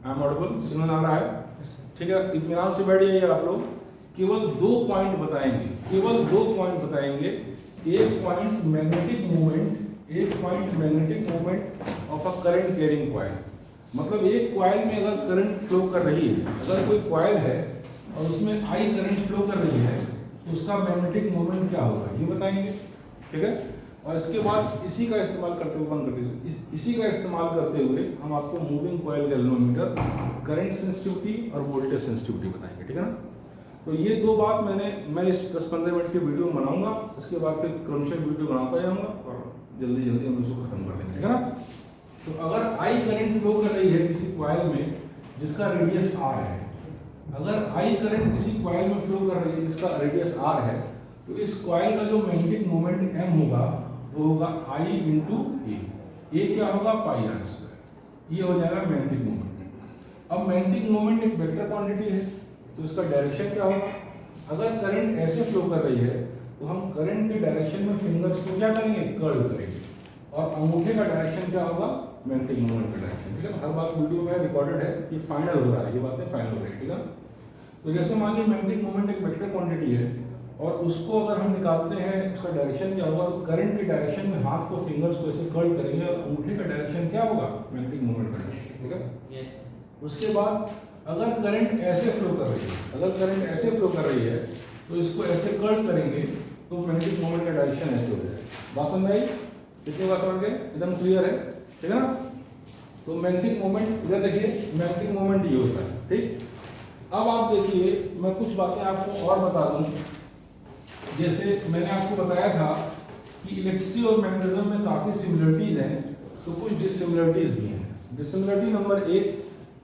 I am audible, सुन आ रहा है? ठीक है, इत्मीनान से बैठ जाइए आप लोग। केवल 2 पॉइंट बताएंगे, केवल 2 पॉइंट बताएंगे। एक point magnetic movement of a current carrying coil. मतलब एक कॉइल में अगर करंट फ्लो कर रही है, अगर कोई कॉइल है और उसमें आई करंट फ्लो कर रही है तो उसका मैग्नेटिक मोमेंट क्या होगा ये बताएंगे। ठीक है, और इसके बाद इसी का इस्तेमाल करते हुए बंद कर दीजिए, इसी का इस्तेमाल करते हुए हम आपको moving coil galvanometer, current sensitivity और वोल्टेज सेंसिटिविटी बताएंगे। ठीक है ना? तो ये 2 बात मैं इस 10-15 मिनट के वीडियो में बनाऊंगा, इसके बाद फिर क्रमशः वीडियो बनाता जाऊंगा और जल्दी जल्दी हम इसको खत्म कर देंगे। ठीक है ना? तो अगर आई करंट फ्लो कर रही है किसी कॉइल में जिसका रेडियस r है, अगर आई करंट किसी कॉइल में फ्लो कर रही है जिसका रेडियस r है, तो इस कॉइल का जो मैग्नेटिक मोमेंट m होगा वो होगा I इंटू ए क्या होगा पाई आर स्क्वायर, ये हो जाएगा मैग्नेटिक मोमेंट। अब मैग्नेटिक मोमेंट एक वेक्टर क्वांटिटी है तो इसका डायरेक्शन क्या होगा? अगर करंट ऐसे फ्लो कर रही है तो हम करंट के डायरेक्शन में फिंगर्स को क्या करेंगे? कर्ल करेंगे, और अंगूठे का डायरेक्शन क्या होगा? मैग्नेटिक मोमेंट का डायरेक्शन। ठीक है, हर बात वीडियो में रिकॉर्डेड है, ये फाइनल हो रहा है, ये बातें फाइनल हो रही है। ठीक है, तो जैसे मान लीजिए मैग्नेटिक मोमेंट एक वेक्टर क्वांटिटी है और उसको अगर हम निकालते हैं उसका डायरेक्शन क्या होगा? करंट के डायरेक्शन में हाथ को फिंगर्स को ऐसे कर्ल करेंगे और अंगूठे का डायरेक्शन क्या होगा? मैग्नेटिक मोमेंट का डायरेक्शन। ठीक है, उसके बाद अगर करंट ऐसे फ्लो कर रही है, अगर करंट ऐसे फ्लो कर रही है तो इसको ऐसे कर्ल करेंगे तो मैग्नेटिक मोमेंट का डायरेक्शन ऐसे हो जाएगा। बात समझ आई? कितनी बात समझ गए? एकदम क्लियर है? ठीक है ना? तो मैग्नेटिक मोमेंट इधर देखिए, मैग्नेटिक मोमेंट ये होता है। ठीक, अब आप देखिए मैं कुछ बातें आपको और बता दूं। जैसे मैंने आपको बताया था कि इलेक्ट्रिसिटी और मैग्नेटिज्म में काफ़ी सिमिलरिटीज हैं, तो कुछ डिसिमिलरिटीज भी हैं। डिसिमिलरिटी नंबर 1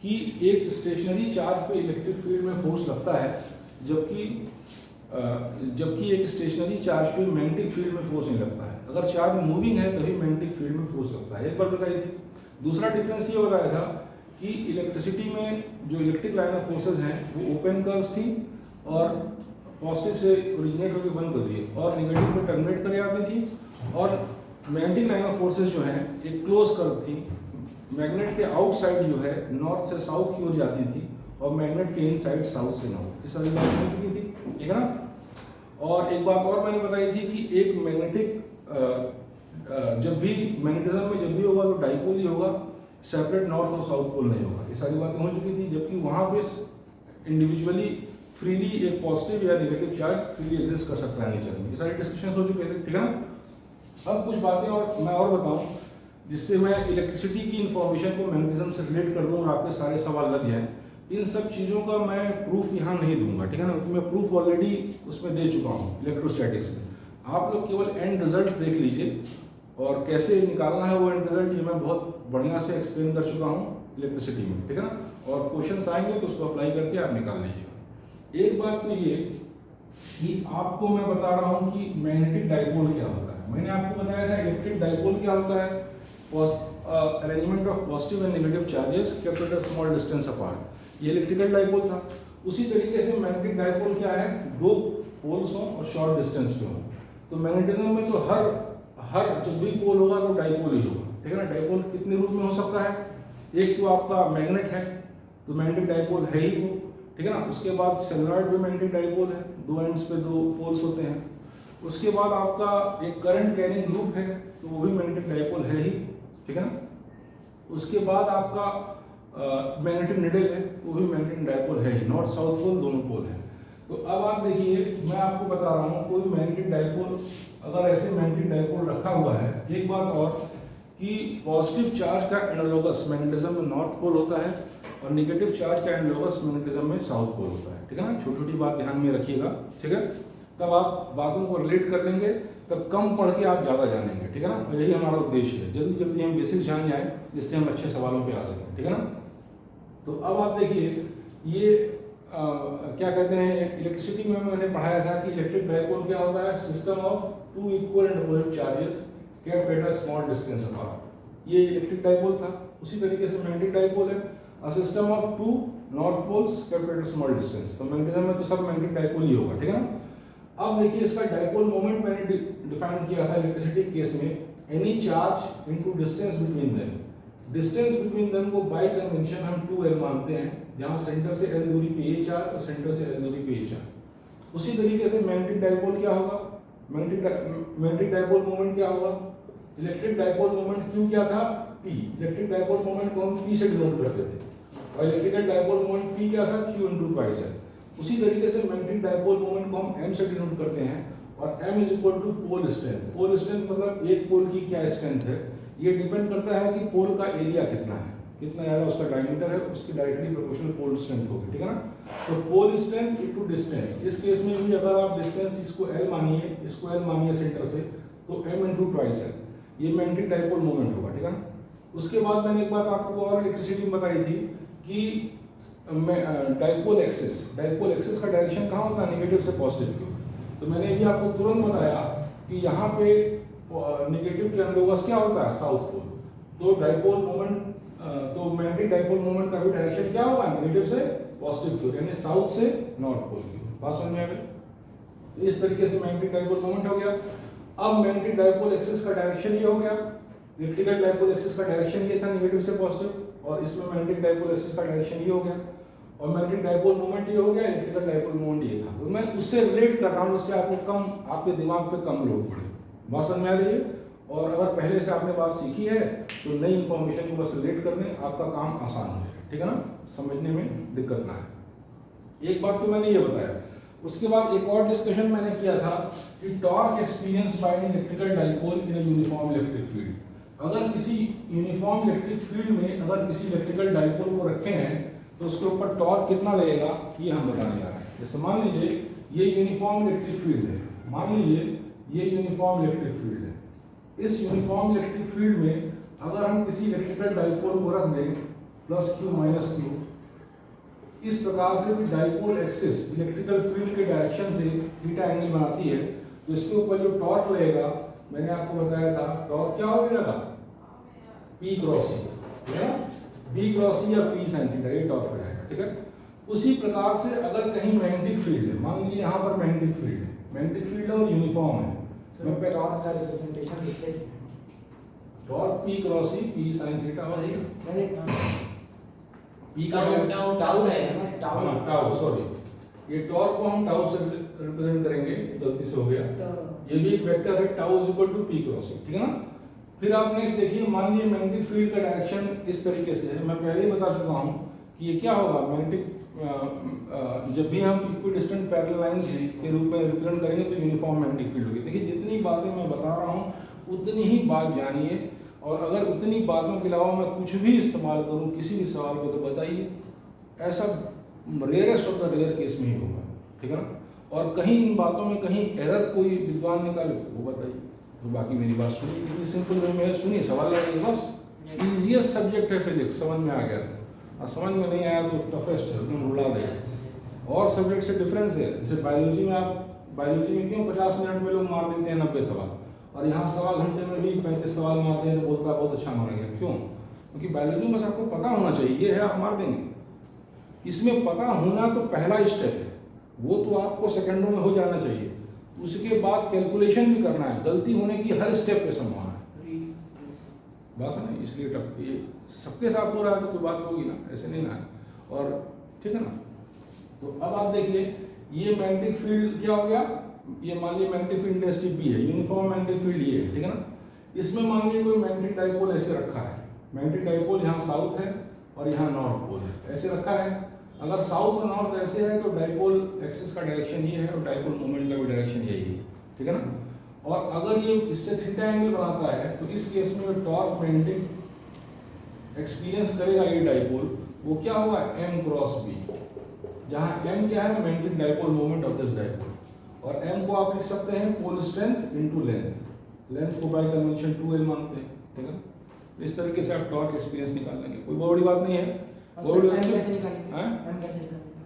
कि एक स्टेशनरी चार्ज पे इलेक्ट्रिक फील्ड में फोर्स लगता है, जबकि एक स्टेशनरी चार्ज पे मैग्नेटिक फील्ड में फोर्स नहीं लगता है। अगर चार्ज मूविंग है तभी मैग्नेटिक फील्ड में फोर्स लगता है, एक बार बताई थी। दूसरा डिफरेंस ये बताया था कि इलेक्ट्रिसिटी में जो इलेक्ट्रिक लाइन ऑफ फोर्सेज हैं वो ओपन कर्व्स थी और पॉजिटिव से ओरिजिनेट होकर बंद कर दिए और नेगेटिव पे टर्मिनेट कर जाती थी, और मैग्नेटिक लाइन ऑफ फोर्सेज जो है एक क्लोज कर्व थी। मैग्नेट के आउटसाइड जो है नॉर्थ से साउथ की ओर जाती थी और मैग्नेट के इनसाइड साउथ से नॉर्थ। ये सारी बात हो चुकी थी। ठीक है ना? और एक बात और मैंने बताई थी कि एक मैग्नेटिक जब भी मैग्नेटिज्म में जब भी होगा तो डाइपोल ही होगा, सेपरेट नॉर्थ और साउथ पोल नहीं होगा। ये सारी बातें हो चुकी थी, जबकि वहाँ पे इंडिविजुअली फ्रीली एक पॉजिटिव या नेगेटिव चार्ज फ्रीली एग्जिस्ट कर सकता है नेचर में। ये सारी डिस्कशन हो चुके थे। ठीक है ना? अब कुछ बातें और मैं और बताऊं जिससे मैं इलेक्ट्रिसिटी की इंफॉर्मेशन को मैग्नेटिज्म से रिलेट कर दूं और आपके सारे सवाल लग जाएं। इन सब चीज़ों का मैं प्रूफ यहाँ नहीं दूंगा। ठीक है ना? क्योंकि मैं प्रूफ ऑलरेडी उसमें दे चुका हूँ इलेक्ट्रोस्टैटिक्स में। आप लोग केवल एंड रिजल्ट्स देख लीजिए और कैसे निकालना है वो एंड रिजल्ट ये मैं बहुत बढ़िया से एक्सप्लेन कर चुका हूँ इलेक्ट्रिसिटी में। ठीक है ना? और क्वेश्चंस आएंगे तो उसको अप्लाई करके आप निकाल लीजिएगा। एक बात तो ये कि आपको मैं बता रहा हूँ कि मैग्नेटिक डाइपोल क्या होता है। मैंने आपको बताया था इलेक्ट्रिक डाइपोल क्या होता है, arrangement of positive and negative charges kept at a small distance apart. ये इलेक्ट्रिकल डाइपोल था। उसी तरीके से मैग्नेटिक डाइपोल क्या है? 2 पोल्स हों और शॉर्ट डिस्टेंस पे हों। तो मैग्नेटिज्म में तो हर जब भी पोल होगा तो डाइपोल ही होगा। ठीक है ना? डाइपोल कितने रूप में हो सकता है? एक तो आपका मैग्नेट है तो मैग्नेटिक डाइपोल है ही वो। ठीक है ना? उसके बाद सोलेनॉइड पे मैग्नेटिक डाइपोल है, 2 एंड्स पे 2 पोल्स होते हैं। उसके बाद आपका एक करंट कैरिंग लूप है तो वो भी मैग्नेटिक डाइपोल है ही। ठीक है ना? उसके बाद आपका मैग्नेटिक निडल है वो भी मैग्नेटिक डाइपोल है ही। नॉर्थ साउथ पोल दोनों पोल हैं। तो अब आप देखिए मैं आपको बता रहा हूँ कोई मैग्नेटिक डाइपोल, अगर ऐसे मैग्नेटिक डाइपोल रखा हुआ है, एक बात और कि पॉजिटिव चार्ज का एनालोगस मैग्नेटिज्म में नॉर्थ पोल होता है और नेगेटिव चार्ज का एनालोगस मैग्नेटिज्म में साउथ पोल होता है। ठीक है ना? छोटी छोटी बात ध्यान में रखिएगा। ठीक है? तब आप बातों को रिलेट कर लेंगे, तब कम पढ़ के आप ज़्यादा जानेंगे। ठीक है ना? तो यही हमारा उद्देश्य है, जल्दी जल्दी हम बेसिक जान जाएं जिससे हम अच्छे सवालों पे आ सकें। ठीक है ना? तो अब आप देखिए ये क्या कहते हैं, इलेक्ट्रिसिटी में मैंने पढ़ाया था कि इलेक्ट्रिक डाइपोल क्या होता है? System of 2 equal and opposite charges kept at a small distance apart. ये इलेक्ट्रिक डाइपोल था। उसी तरीके से मैग्नेटिक डाइपोल है, a system of 2 north poles kept at a small distance. तो मैग्नेटिज्म में तो सब मैग्नेटिक डाइपोल ही होगा। ठीक है ना? अब देखिए इसका डाइपोल मोमेंट मैंने डिफाइन किया था इलेक्ट्रिसिटी केस में, any charge into distance between them. Distance between them को बाय कन्वेंशन हम 2l मानते हैं, जहां सेंटर से l दूरी पे ये चार्ज और सेंटर से l दूरी पे ये चार्ज। उसी तरीके से मैग्नेटिक डाइपोल क्या होगा, मैग्नेटिक डाइपोल मोमेंट क्या होगा, इलेक्ट्रिक डाइपोल मोमेंट Q क्या था, P। इलेक्ट्रिक डाइपोल मोमेंट को हम P से डिनोट करते थे और इलेक्ट्रिकल डाइपोल मोमेंट P क्या था, Q × पाई से। उसी तरीके से मैग्नेटिक डाइपोल मोमेंट को हम M से डिनोट करते हैं और M is equal to pole strength. Pole strength मतलब एक पोल की क्या स्ट्रेंथ है, ये डिपेंड करता है कि पोल का एरिया कितना है, कितना ज़्यादा उसका डायमीटर है, उसकी डायरेक्टली प्रोपोर्शनल पोल स्ट्रेंथ होगी, ठीक है ना। तो पोल स्ट्रेंथ इनटू डिस्टेंस, इस केस में भी अगर आप डिस्टेंस इसको L मानिए, इसको L मानिए सेंटर से, तो M × ट्वाइस L, ये मैग्नेटिक डाइपोल मोमेंट होगा, ठीक है ना। उसके बाद मैंने एक बात आपको और इलेक्ट्रिसिटी में बताई थी कि डाइपोल एक्सिस का डायरेक्शन कहाँ होता है, नेगेटिव से पॉजिटिव की ओर। तो मैंने भी आपको तुरंत बताया कि यहाँ पे नेगेटिव के अनुलोगस क्या होता है, साउथ पोल। तो डाइपोल मोमेंट, तो मैग्नेटिक डाइपोल मोमेंट का भी डायरेक्शन क्या होगा, नेगेटिव से पॉजिटिव की ओर, यानी साउथ से नॉर्थ पोल की ओर। बात समझ में आ गई। तो इस तरीके से मैग्नेटिक डाइपोल मोमेंट हो गया। अब मैग्नेटिक डाइपोल एक्सिस का डायरेक्शन ये हो गया, इलेक्ट्रिकल डाइपोल एक्सिस का डायरेक्शन ये था नेगेटिव से पॉजिटिव, और इसमें मैग्नेटिक डाइपोल एक्सिस का डायरेक्शन ये हो गया, और मैग्नेटिक डाइपोल मोमेंट ये हो गया, इलेक्ट्रिकल डाइपोल मोमेंट ये था। तो मैं उससे रिलेट कर रहा हूँ, उससे आपको कम, आपके दिमाग पे कम लोड पड़े। बात समझ में आ रही है। और अगर पहले से आपने बात सीखी है तो नई इंफॉर्मेशन को बस रिलेट कर दें, आपका काम आसान हो जाएगा, ठीक है ना, समझने में दिक्कत ना है। एक बात तो मैंने ये बताया। उसके बाद एक और डिस्कशन मैंने किया था कि torque experience by an electrical dipole in a uniform electric field. अगर किसी यूनिफॉर्म इलेक्ट्रिक फील्ड में अगर किसी इलेक्ट्रिकल डाइपोल को रखे हैं तो उसके ऊपर टॉर्क कितना लगेगा, ये हम बताने जा रहे हैं। जैसे मान लीजिए ये यूनिफॉर्म इलेक्ट्रिक फील्ड है, मान लीजिए ये यूनिफॉर्म इलेक्ट्रिक फील्ड है। इस यूनिफॉर्म इलेक्ट्रिक फील्ड में अगर हम किसी इलेक्ट्रिकल डाइपोल को रख दें +Q -Q, इस प्रकार से भी डाइपोल एक्सिस इलेक्ट्रिकल फील्ड के डायरेक्शन से थीटा एंगल बनाती है, तो इसके ऊपर जो टॉर्क लगेगा, मैंने आपको बताया था टॉर्क क्या हो जाएगा, P × E, है ना, B × E या P sin थीटा, ये टॉर्क हो जाएगा, ठीक है। उसी प्रकार से अगर कहीं मैग्नेटिक फील्ड है, मान लीजिए यहाँ पर मैग्नेटिक फील्ड है, मैग्नेटिक फील्ड और यूनिफॉर्म है, टॉर्क का रिप्रेजेंटेशन किससे, torque P × E P sin theta और P का टाउ है ना, टाउ, सॉरी, ये टॉर्क को हम टाउ से रिप्रेजेंट करेंगे, गलती से हो गया। ये भी एक वेक्टर है, टाउ = P × E, ठीक है ना। फिर आप नेक्स्ट देखिए, मान लीजिए मैग्नेटिक फील्ड का डायरेक्शन इस तरीके से है। मैं पहले ही बता चुका हूँ कि ये क्या होगा, मैग्नेटिक जब भी हम इक्विडिस्टेंट पैरेलल लाइंस के रूप में रिप्रेजेंट करेंगे तो यूनिफॉर्म मैग्नेटिक फील्ड होगी। देखिए जितनी बातें मैं बता रहा हूँ उतनी ही बात जानिए, और अगर उतनी बातों के अलावा मैं कुछ भी इस्तेमाल करूँ किसी भी सवाल को तो बताइए, ऐसा rarest of the rare case में ही होगा, ठीक है ना। और कहीं इन बातों में कहीं एरर कोई विद्वान निकाले वो बताइए, तो बाकी मेरी बात सुनिए, कितनी सिंपल वे में सुनिए, सवाल लगे बस। ईजिएस्ट सब्जेक्ट है फिजिक्स, समझ में आ गया, और समझ में नहीं आया तो टफेस्ट है, एकदम रुला देगा। और सब्जेक्ट से डिफरेंस है, जैसे बायोलॉजी में आप, बायोलॉजी में क्यों 50 मिनट में लोग मार देते हैं 90 सवाल, और यहाँ सवा घंटे में भी 35 सवाल मारते हैं तो बोलता है बहुत अच्छा मारा गया। क्यों? क्योंकि बायोलॉजी में बस आपको पता होना चाहिए, ये है आप मार देंगे। इसमें पता होना तो पहला स्टेप है, वो तो आपको सेकंडों में हो जाना चाहिए। उसके बाद कैलकुलेशन भी करना है, गलती होने की हर स्टेप पे संभावना है, बस है ना। इसलिए टफ, ये सबके साथ हो रहा है तो कोई बात होगी ना, ऐसे नहीं ना है, और ठीक है ना। तो अब आप देखिए ये मैग्नेटिक फील्ड क्या हो गया, ये मान लीजिए मैग्नेटिक फील्ड इंटेंसिटी P है, यूनिफॉर्म मैग्नेटिक फील्ड ये है, ठीक है ना। इसमें मान लीजिए कोई मैग्नेटिक डाइपोल ऐसे रखा है, मैग्नेटिक डाइपोल यहाँ साउथ है और यहाँ नॉर्थ पोल है, ऐसे रखा है। अगर साउथ और नॉर्थ ऐसे है तो डाइपोल एक्सिस का डायरेक्शन ये है और डाइपोल मोमेंट का भी डायरेक्शन यही है, ठीक है ना। और अगर ये इससे थीटा एंगल बनाता है तो इस केस में टॉर्क मैग्नेटिक एक्सपीरियंस करेगा ये डाइपोल, वो क्या होगा, M × B, जहाँ M क्या है, magnetic dipole moment of this dipole, और M को आप लिख सकते हैं pole strength into length, length को बाय कन्वेंशन 2l मानते हैं, ठीक है। तो इस तरीके से आप टॉर्क एक्सपीरियंस निकाल लेंगे, कोई बहुत बड़ी बात नहीं है। M कैसे निकालेंगे, M कैसे निकालेंगे,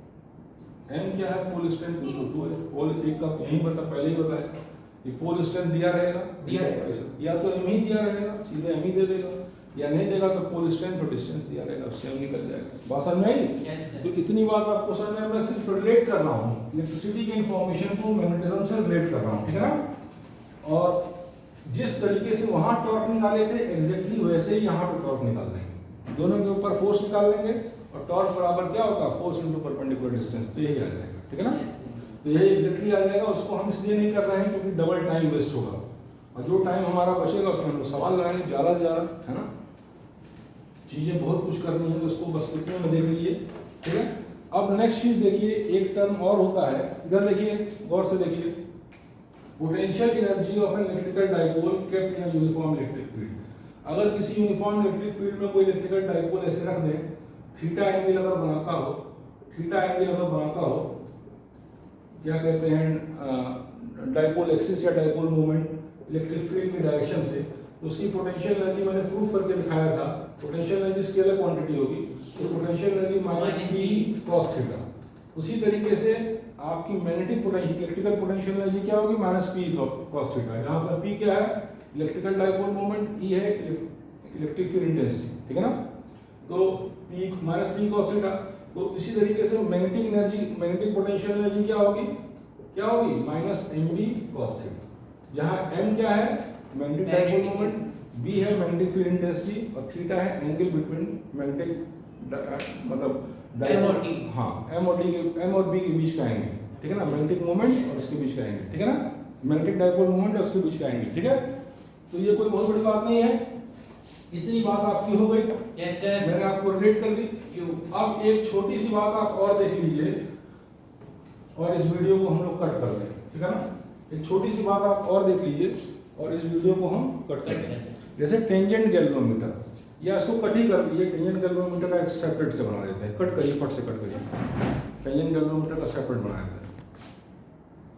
M क्या है, पोल स्ट्रेंथ इनटू 2l, पोल एक का यही बता, पहले ही बताया, ये पोल स्ट्रेंथ दिया रहेगा, या तो M ही दिया रहेगा, सीधे M ही दे देगा, या नहीं देगा तो पोल स्ट्रेंथ और डिस्टेंस दिया रहेगा, उससे हम निकल जाएगा। बात समझ में आई? तो इतनी बात आपको समझ में, मैं सिर्फ रिलेट कर रहा हूँ, इलेक्ट्रिसिटी की इंफॉर्मेशन को मैग्नेटिज्म से रिलेट कर रहा हूँ, ठीक है ना। और जिस तरीके से वहां टॉर्क निकाले थे एग्जैक्टली वैसे ही यहाँ पे टॉर्क निकाल देंगे, दोनों के ऊपर फोर्स निकाल लेंगे और टॉर्क बराबर क्या होगा, फोर्स इनटू परपेंडिकुलर डिस्टेंस। तो यही आ जाएगा, ठीक है ना। तो यही एग्जैक्टली आ जाएगा। उसको हम इसलिए नहीं कर रहे हैं क्योंकि डबल टाइम वेस्ट होगा, और जो टाइम हमारा बचेगा उसमें हम लोग सवाल लगाएंगे ज़्यादा से ज़्यादा, है ना। चीज़ें बहुत कुछ करनी है तो उसको बस कितने में देख लीजिए, ठीक है। अब नेक्स्ट चीज़ देखिए, एक टर्म और होता है, इधर देखिए, गौर से देखिए, potential energy of an electrical dipole kept in uniform electric field. अगर किसी यूनिफॉर्म इलेक्ट्रिक फील्ड में कोई इलेक्ट्रिकल डाइपोल ऐसे रख दें, थीटा एंगल अगर बनाता हो, थीटा एंगल अगर बनाता हो, क्या कहते हैं, डाइपोल एक्सिस या डाइपोल मूवमेंट इलेक्ट्रिक फील्ड की डायरेक्शन से, तो उसकी पोटेंशियल एनर्जी मैंने प्रूफ करके दिखाया था। पोटेंशियल एनर्जी स्केलर क्वांटिटी होगी, तो potential energy minus P cos theta. उसी तरीके से आपकी magnetic potential electrical potential energy क्या होगी, माइनस पी कॉस थीटा। यहाँ पर पी क्या है, इलेक्ट्रिकल डाइपोल मोमेंट, ई है इलेक्ट्रिक फील्ड इंटेंसिटी, ठीक है ना। तो P minus P cos theta. तो इसी तरीके से magnetic energy, magnetic potential energy क्या होगी, minus M B cos theta. जहाँ एम क्या है, मैग्नेटिक डाइपोल मोमेंट, बी है मैग्नेटिक फील्ड इंटेंसिटी, और थीटा है एंगल बिटवीन मैग्नेटिक मतलब एम और डी। हाँ, एम और बी के बीच का एंगल, ठीक है ना। मैग्नेटिक मोमेंट और उसके बीच का एंगल, ठीक है ना। मैग्नेटिक डाइपोल मोमेंट और उसके बीच का एंगल, ठीक है। तो ये कोई बहुत बड़ी बात नहीं है, इतनी बात आपकी हो गई। यस सर, मैंने आपको रिलेट कर दी। अब एक छोटी सी बात आप और देख लीजिए, और इस वीडियो को हम लोग कट कर दें, ठीक है ना। एक छोटी सी बात आप और देख लीजिए, और इस वीडियो को हम कट कर दें। जैसे टेंजेंट गैल्वेनोमीटर, या इसको कट ही कर दीजिए, टेंजेंट गैल्वेनोमीटर का एक सेपरेट से बना देते हैं। कट करिए, फट से कट करिए, टेंजेंट गैल्वेनोमीटर का सेपरेट बना देते हैं।